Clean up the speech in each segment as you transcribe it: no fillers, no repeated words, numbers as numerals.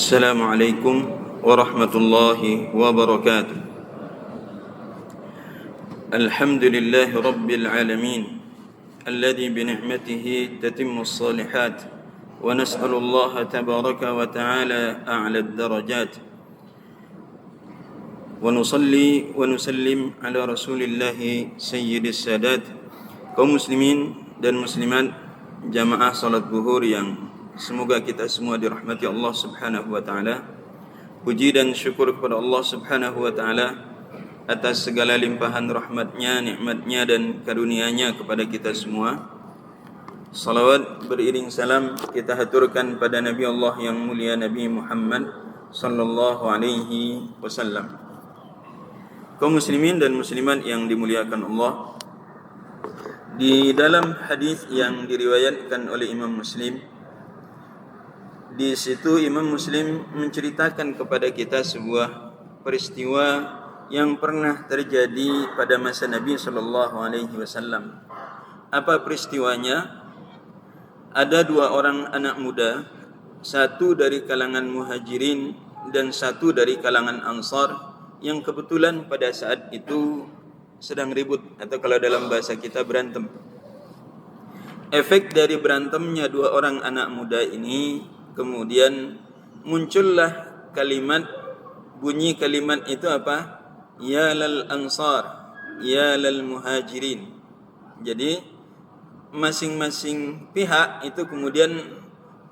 السلام عليكم ورحمة الله وبركاته. الحمد لله رب العالمين الذي بنعمته تتم الصالحات، ونسأل الله تبارك وتعالى أعلى الدرجات، ونصلي ونسلم على رسول الله سيد السادات. Kaum muslimin dan muslimat jamaah salat zuhur yang semoga kita semua dirahmati Allah Subhanahu wa taala. Puji dan syukur kepada Allah Subhanahu wa taala atas segala limpahan rahmatnya, nikmatnya dan karunia-Nya kepada kita semua. Salawat beriring salam kita haturkan pada Nabi Allah yang mulia, Nabi Muhammad sallallahu alaihi wasallam. Kaum muslimin dan muslimat yang dimuliakan Allah, di dalam hadis yang diriwayatkan oleh Imam Muslim, di situ Imam Muslim menceritakan kepada kita sebuah peristiwa yang pernah terjadi pada masa Nabi sallallahu alaihi wasallam. Apa peristiwanya? Ada dua orang anak muda, satu dari kalangan Muhajirin dan satu dari kalangan Ansar, yang kebetulan pada saat itu sedang ribut, atau kalau dalam bahasa kita berantem. Efek dari berantemnya dua orang anak muda ini, kemudian muncullah kalimat, bunyi kalimat itu apa? Ya lal ansar, ya lal muhajirin. Jadi masing-masing pihak itu kemudian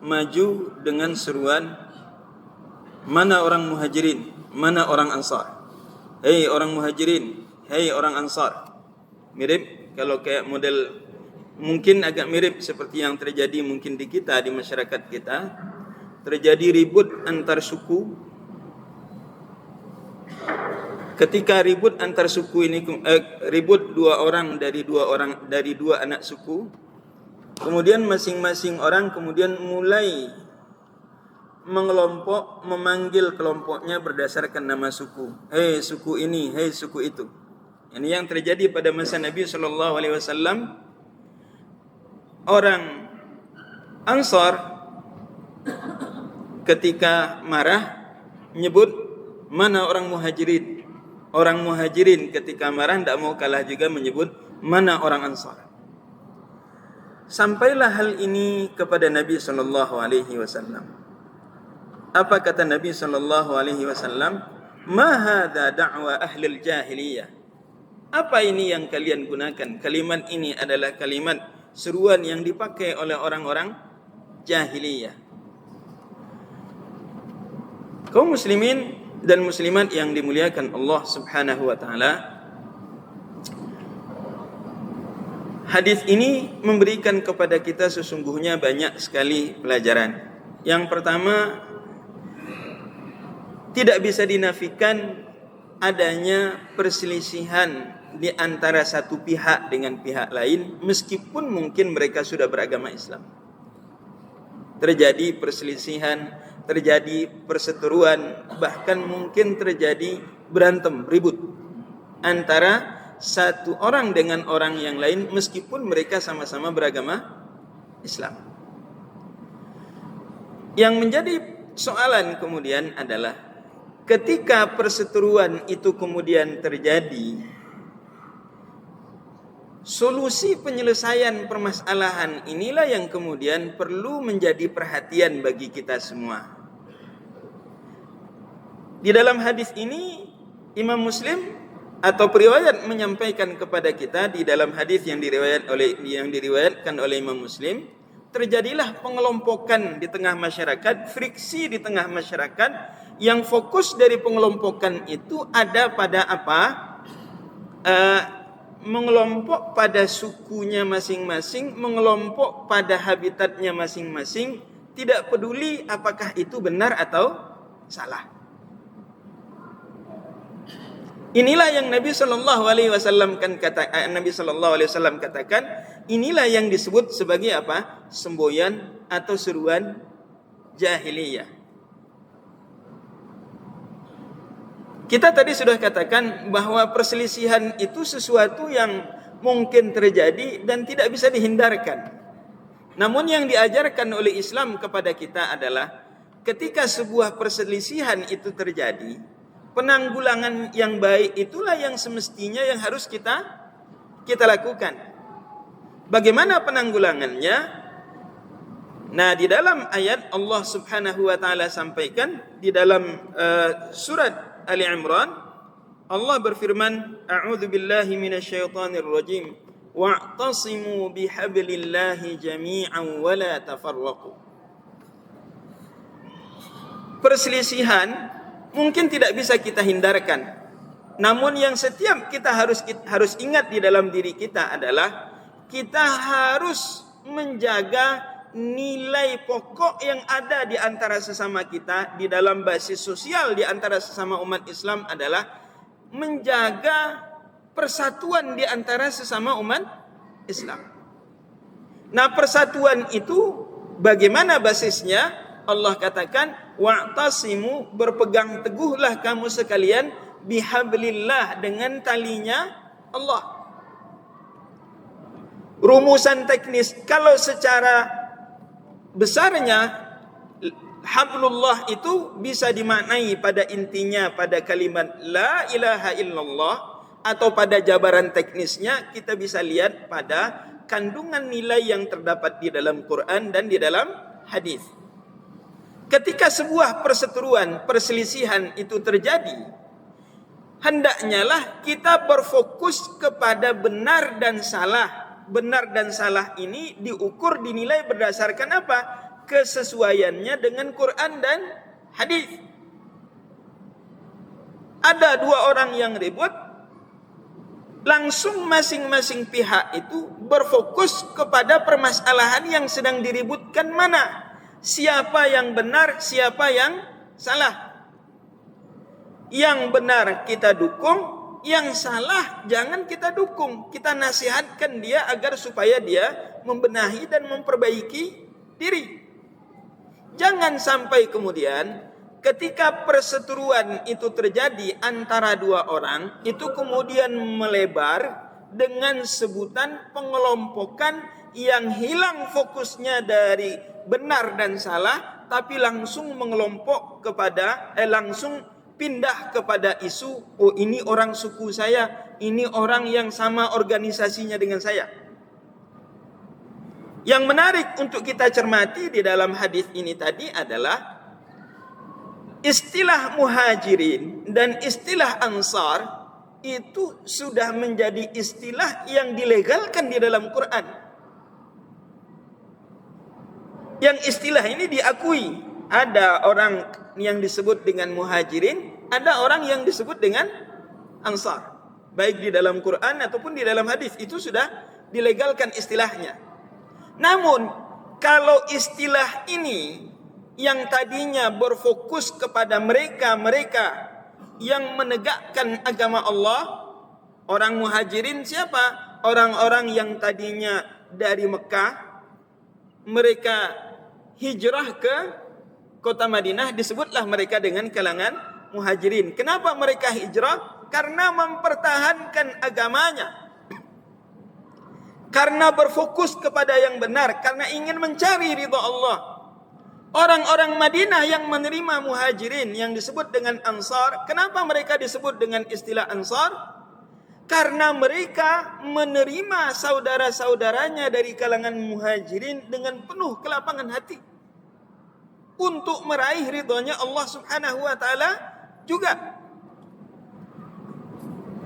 maju dengan seruan, mana orang muhajirin, mana orang ansar. Hei orang muhajirin, hei orang ansar. Mirip kalau kayak model, mungkin agak mirip seperti yang terjadi mungkin di kita, di masyarakat kita. Terjadi ribut antar suku. Ketika ribut antar suku ini, ribut dua anak suku, kemudian masing-masing orang kemudian mulai mengelompok, memanggil kelompoknya berdasarkan nama suku. Hei suku ini, hei suku itu. Ini yang terjadi pada masa Nabi sallallahu alaihi wasallam. Orang Ansar ketika marah menyebut mana orang Muhajirin. Orang Muhajirin ketika marah tidak mau kalah juga menyebut mana orang Ansar. Sampailah hal ini kepada Nabi sallallahu alaihi wasallam. Apa kata Nabi sallallahu alaihi wasallam? Ma hadza da'wa ahlil jahiliyah. Apa ini yang kalian gunakan? Kalimat ini adalah kalimat seruan yang dipakai oleh orang-orang jahiliyah. Kaum muslimin dan muslimat yang dimuliakan Allah Subhanahu wa taala, hadis ini memberikan kepada kita sesungguhnya banyak sekali pelajaran. Yang pertama, tidak bisa dinafikan adanya perselisihan di antara satu pihak dengan pihak lain, meskipun mungkin mereka sudah beragama Islam. Terjadi perselisihan, terjadi perseteruan, bahkan mungkin terjadi berantem, ribut antara satu orang dengan orang yang lain, meskipun mereka sama-sama beragama Islam. Yang menjadi soalan kemudian adalah, ketika perseteruan itu kemudian terjadi, solusi penyelesaian permasalahan inilah yang kemudian perlu menjadi perhatian bagi kita semua. Di dalam hadis ini, Imam Muslim atau periwayat menyampaikan kepada kita, di dalam hadis yang diriwayatkan oleh Imam Muslim, terjadilah pengelompokan di tengah masyarakat, friksi di tengah masyarakat, yang fokus dari pengelompokan itu ada pada apa? Mengelompok pada sukunya masing-masing, mengelompok pada habitatnya masing-masing, tidak peduli apakah itu benar atau salah. Inilah yang Nabi sallallahu alaihi wasallam katakan, inilah yang disebut sebagai apa? Semboyan atau seruan jahiliyah. Kita tadi sudah katakan bahwa perselisihan itu sesuatu yang mungkin terjadi dan tidak bisa dihindarkan. Namun yang diajarkan oleh Islam kepada kita adalah ketika sebuah perselisihan itu terjadi, penanggulangan yang baik itulah yang semestinya yang harus kita lakukan. Bagaimana penanggulangannya? Nah, di dalam ayat Allah Subhanahu wa taala sampaikan di dalam surat Ali Imran, Allah berfirman, "A'udzu billahi minasyaitonir rajim. Wa'tasimu bihablillahi jami'an wa la tafarraqu." Perselisihan mungkin tidak bisa kita hindarkan. Namun yang setiap kita harus ingat di dalam diri kita adalah kita harus menjaga nilai pokok yang ada di antara sesama kita di dalam basis sosial di antara sesama umat Islam adalah menjaga persatuan di antara sesama umat Islam. Nah, persatuan itu bagaimana basisnya? Allah katakan, wa'tasimu, berpegang teguhlah kamu sekalian bihablillah, dengan talinya Allah. Rumusan teknis, kalau secara besarnya hablullah itu bisa dimaknai pada intinya pada kalimat la ilaha illallah, atau pada jabaran teknisnya kita bisa lihat pada kandungan nilai yang terdapat di dalam Quran dan di dalam hadis. Ketika sebuah perseteruan, perselisihan itu terjadi, hendaknya lah kita berfokus kepada benar dan salah. Benar dan salah ini diukur, dinilai berdasarkan apa? Kesesuaiannya dengan Quran dan hadis. Ada dua orang yang ribut, langsung masing-masing pihak itu berfokus kepada permasalahan yang sedang diributkan mana. Siapa yang benar, siapa yang salah. Yang benar kita dukung, yang salah jangan kita dukung. Kita nasihatkan dia agar supaya dia membenahi dan memperbaiki diri. Jangan sampai kemudian ketika perseteruan itu terjadi antara dua orang, itu kemudian melebar dengan sebutan pengelompokan yang hilang fokusnya dari benar dan salah, tapi langsung mengelompok kepada langsung pindah kepada isu, oh ini orang suku saya, ini orang yang sama organisasinya dengan saya. Yang menarik untuk kita cermati di dalam hadis ini tadi adalah istilah muhajirin dan istilah ansar itu sudah menjadi istilah yang dilegalkan di dalam Quran. Yang istilah ini diakui. Ada orang yang disebut dengan muhajirin, ada orang yang disebut dengan ansar. Baik di dalam Quran ataupun di dalam hadis itu sudah dilegalkan istilahnya. Namun kalau istilah ini yang tadinya berfokus kepada mereka yang menegakkan agama Allah, orang muhajirin siapa? Orang-orang yang tadinya dari Mekah, mereka hijrah ke kota Madinah, disebutlah mereka dengan kalangan muhajirin. Kenapa mereka hijrah? Karena mempertahankan agamanya, karena berfokus kepada yang benar, karena ingin mencari ridha Allah. Orang-orang Madinah yang menerima muhajirin yang disebut dengan ansar, kenapa mereka disebut dengan istilah ansar? Karena mereka menerima saudara-saudaranya dari kalangan muhajirin dengan penuh kelapangan hati untuk meraih ridhonya Allah Subhanahu wa taala juga.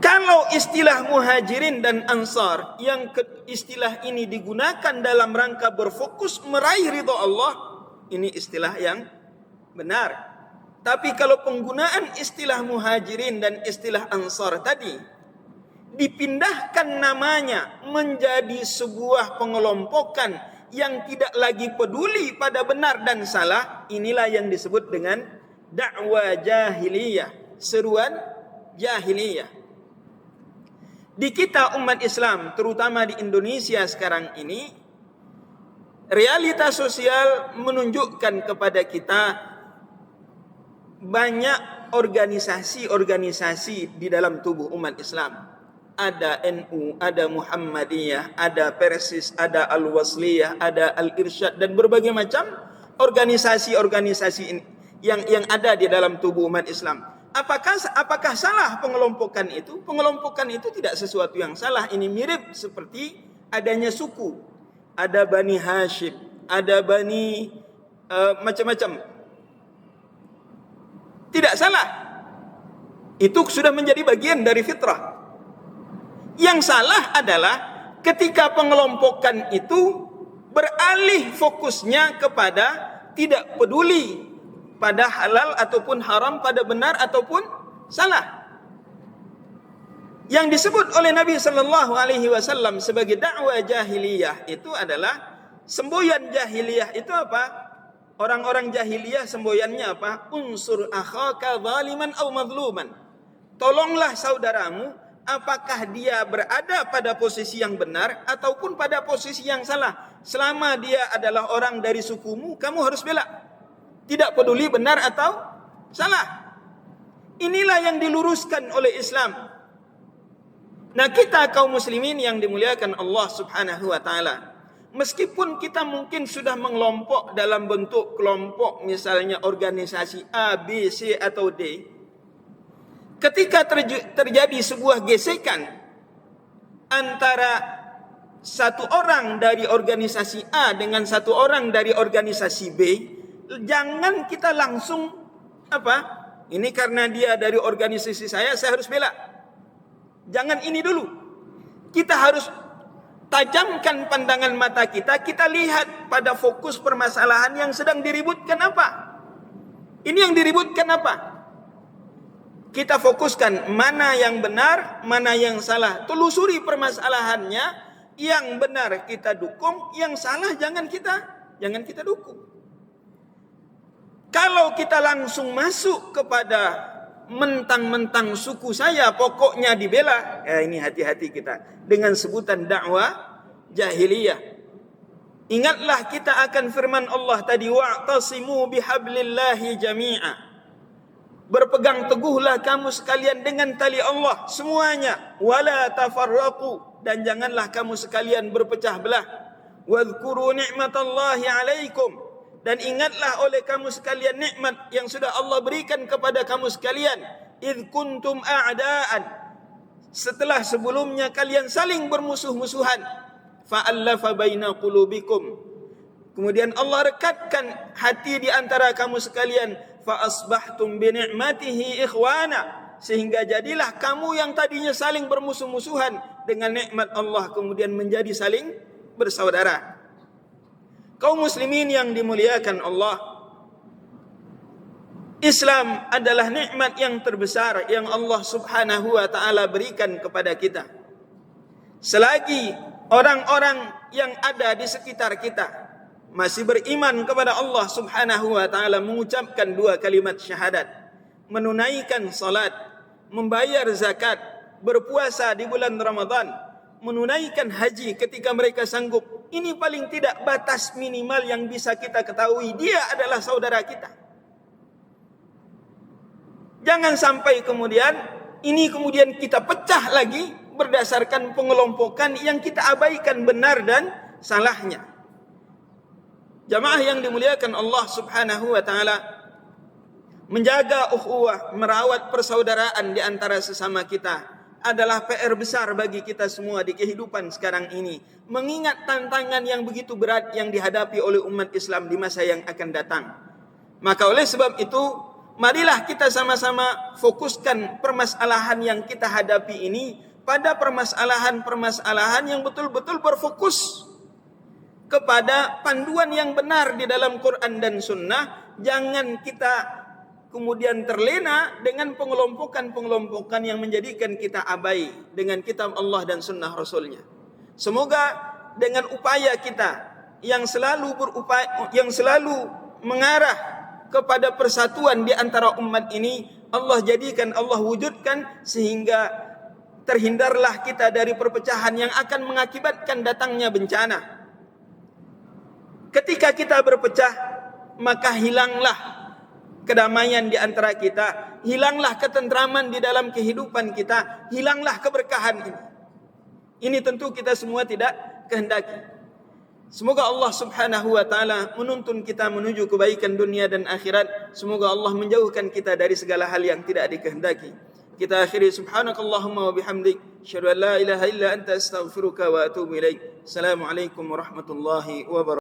Kalau istilah muhajirin dan ansar yang istilah ini digunakan dalam rangka berfokus meraih ridho Allah, ini istilah yang benar. Tapi kalau penggunaan istilah muhajirin dan istilah ansar tadi dipindahkan namanya menjadi sebuah pengelompokan yang tidak lagi peduli pada benar dan salah, inilah yang disebut dengan dakwah jahiliyah, seruan jahiliyah. Di kita umat Islam, terutama di Indonesia sekarang ini, realitas sosial menunjukkan kepada kita banyak organisasi-organisasi di dalam tubuh umat Islam. Ada NU, ada Muhammadiyah, ada Persis, ada Al-Wasliyah, ada Al-Irsyad, dan berbagai macam organisasi-organisasi ini. yang ada di dalam tubuh umat Islam. Apakah salah pengelompokan itu? Pengelompokan itu tidak sesuatu yang salah. Ini mirip seperti adanya suku. Ada Bani Hashim, ada Bani macam-macam. Tidak salah. Itu sudah menjadi bagian dari fitrah. Yang salah adalah ketika pengelompokan itu beralih fokusnya kepada tidak peduli pada halal ataupun haram, pada benar ataupun salah. Yang disebut oleh Nabi sallallahu alaihi wasallam sebagai dakwah jahiliyah itu adalah semboyan jahiliyah itu apa? Orang-orang jahiliyah semboyannya apa? Unsur akhaka zaliman aw mazluman. Tolonglah saudaramu apakah dia berada pada posisi yang benar ataupun pada posisi yang salah. Selama dia adalah orang dari sukumu, kamu harus bela. Tidak peduli benar atau salah. Inilah yang diluruskan oleh Islam. Nah, kita kaum muslimin yang dimuliakan Allah Subhanahu wa taala, meskipun kita mungkin sudah mengelompok dalam bentuk kelompok, misalnya organisasi A, B, C atau D, ketika terjadi sebuah gesekan antara satu orang dari organisasi A dengan satu orang dari organisasi B, jangan kita langsung ini karena dia dari organisasi saya harus bela. Jangan ini dulu. Kita harus tajamkan pandangan mata kita. Kita lihat pada fokus permasalahan yang sedang diributkan apa. Ini yang diributkan apa? Kita fokuskan mana yang benar, mana yang salah. Telusuri permasalahannya. Yang benar kita dukung, yang salah jangan kita dukung. Kalau kita langsung masuk kepada mentang-mentang suku saya pokoknya dibela, ini hati-hati kita dengan sebutan dakwah jahiliyah. Ingatlah kita akan firman Allah tadi, wa'tasimu bihablillahi jami'a. Berpegang teguhlah kamu sekalian dengan tali Allah semuanya, wala tafarraqu, dan janganlah kamu sekalian berpecah belah. Wadhkuru ni'matallahi 'alaikum, dan ingatlah oleh kamu sekalian nikmat yang sudah Allah berikan kepada kamu sekalian. Idh kuntum a'daan, setelah sebelumnya kalian saling bermusuh-musuhan. Fa'allafa baina qulubikum, kemudian Allah rekatkan hati di antara kamu sekalian. Fa'asbahtum bi ni'matihi ikhwana, sehingga jadilah kamu yang tadinya saling bermusuh-musuhan dengan nikmat Allah kemudian menjadi saling bersaudara. Kaum muslimin yang dimuliakan Allah, Islam adalah nikmat yang terbesar yang Allah Subhanahu wa taala berikan kepada kita. Selagi orang-orang yang ada di sekitar kita masih beriman kepada Allah Subhanahu wa taala, mengucapkan dua kalimat syahadat, menunaikan salat, membayar zakat, berpuasa di bulan Ramadan, menunaikan haji ketika mereka sanggup. Ini paling tidak batas minimal yang bisa kita ketahui, dia adalah saudara kita. Jangan sampai kemudian kita pecah lagi berdasarkan pengelompokan yang kita abaikan benar dan salahnya. Jamaah yang dimuliakan Allah Subhanahu wa taala, menjaga ukhuwah, merawat persaudaraan di antara sesama kita adalah PR besar bagi kita semua di kehidupan sekarang ini. Mengingat tantangan yang begitu berat yang dihadapi oleh umat Islam di masa yang akan datang. Maka oleh sebab itu, marilah kita sama-sama fokuskan permasalahan yang kita hadapi ini pada permasalahan-permasalahan yang betul-betul berfokus kepada panduan yang benar di dalam Quran dan Sunnah. Jangan kita kemudian terlena dengan pengelompokan-pengelompokan yang menjadikan kita abai dengan kitab Allah dan Sunnah Rasulnya. Semoga dengan upaya kita yang selalu mengarah kepada persatuan di antara umat ini, Allah jadikan, Allah wujudkan sehingga terhindarlah kita dari perpecahan yang akan mengakibatkan datangnya bencana. Ketika kita berpecah, maka hilanglah kedamaian di antara kita, hilanglah ketentraman di dalam kehidupan kita, hilanglah keberkahan ini. Ini tentu kita semua tidak kehendaki. Semoga Allah Subhanahu wa taala menuntun kita menuju kebaikan dunia dan akhirat. Semoga Allah menjauhkan kita dari segala hal yang tidak dikehendaki. Kita akhiri subhanakallahumma wa bihamdik, asyhadu an la ilaha illa anta astaghfiruka wa atubu ilaik. Assalamualaikum warahmatullahi wabarakatuh.